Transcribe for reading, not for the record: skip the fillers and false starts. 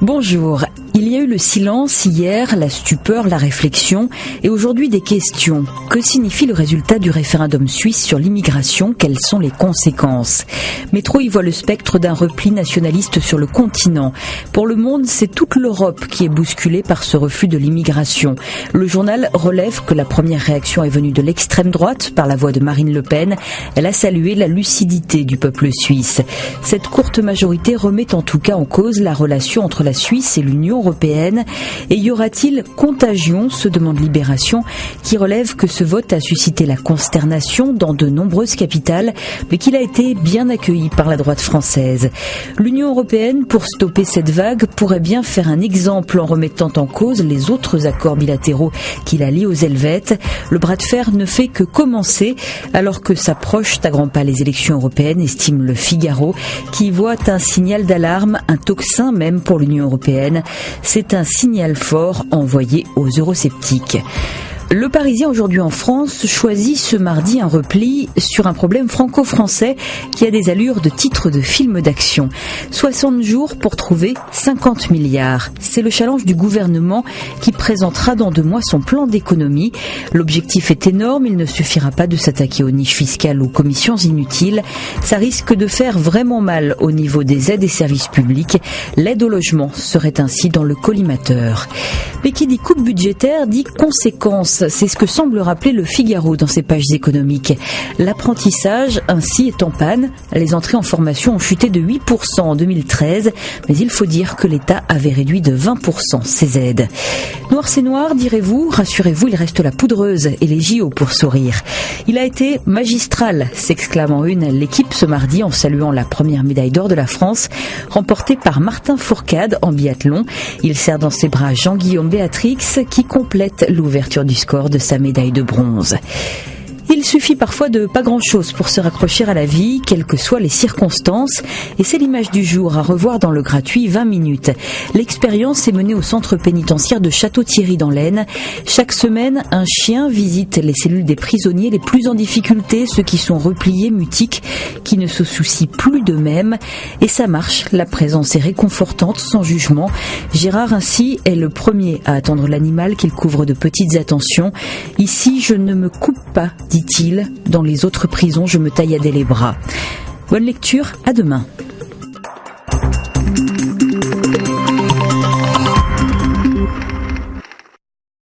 Bonjour. Il y a eu le silence hier, la stupeur, la réflexion et aujourd'hui des questions. Que signifie le résultat du référendum suisse sur l'immigration? Quelles sont les conséquences? Métro y voit le spectre d'un repli nationaliste sur le continent. Pour Le Monde, c'est toute l'Europe qui est bousculée par ce refus de l'immigration. Le journal relève que la première réaction est venue de l'extrême droite par la voix de Marine Le Pen. Elle a salué la lucidité du peuple suisse. Cette courte majorité remet en tout cas en cause la relation entre la Suisse et l'Union européenne. Et y aura-t-il contagion, se demande Libération, qui relève que ce vote a suscité la consternation dans de nombreuses capitales, mais qu'il a été bien accueilli par la droite française. L'Union européenne, pour stopper cette vague, pourrait bien faire un exemple en remettant en cause les autres accords bilatéraux qui la lient aux Helvètes. Le bras de fer ne fait que commencer, alors que s'approchent à grands pas les élections européennes, estime Le Figaro, qui voit un signal d'alarme, un tocsin même pour l'Union européenne. C'est un signal fort envoyé aux eurosceptiques. Le Parisien aujourd'hui en France choisit ce mardi un repli sur un problème franco-français qui a des allures de titre de film d'action. 60 jours pour trouver 50 milliards. C'est le challenge du gouvernement qui présentera dans 2 mois son plan d'économie. L'objectif est énorme, il ne suffira pas de s'attaquer aux niches fiscales ou aux commissions inutiles. Ça risque de faire vraiment mal au niveau des aides et services publics. L'aide au logement serait ainsi dans le collimateur. Mais qui dit coupe budgétaire dit conséquences. C'est ce que semble rappeler Le Figaro dans ses pages économiques. L'apprentissage, ainsi, est en panne. Les entrées en formation ont chuté de 8% en 2013, mais il faut dire que l'État avait réduit de 20% ses aides. Noir c'est noir, direz-vous. Rassurez-vous, il reste la poudreuse et les JO pour sourire. Il a été magistral, s'exclame en une l'équipe ce mardi en saluant la première médaille d'or de la France, remportée par Martin Fourcade en biathlon. Il serre dans ses bras Jean-Guillaume Béatrix qui complète l'ouverture du score de sa médaille de bronze. Il suffit parfois de pas grand-chose pour se raccrocher à la vie, quelles que soient les circonstances, et c'est l'image du jour à revoir dans le gratuit 20 minutes. L'expérience est menée au centre pénitentiaire de Château-Thierry dans l'Aisne. Chaque semaine, un chien visite les cellules des prisonniers les plus en difficulté, ceux qui sont repliés, mutiques, qui ne se soucient plus d'eux-mêmes. Et ça marche, la présence est réconfortante, sans jugement. Gérard, ainsi, est le premier à attendre l'animal qu'il couvre de petites attentions. Ici, je ne me coupe pas, dit-il, dans les autres prisons, je me taillader les bras. Bonne lecture, à demain.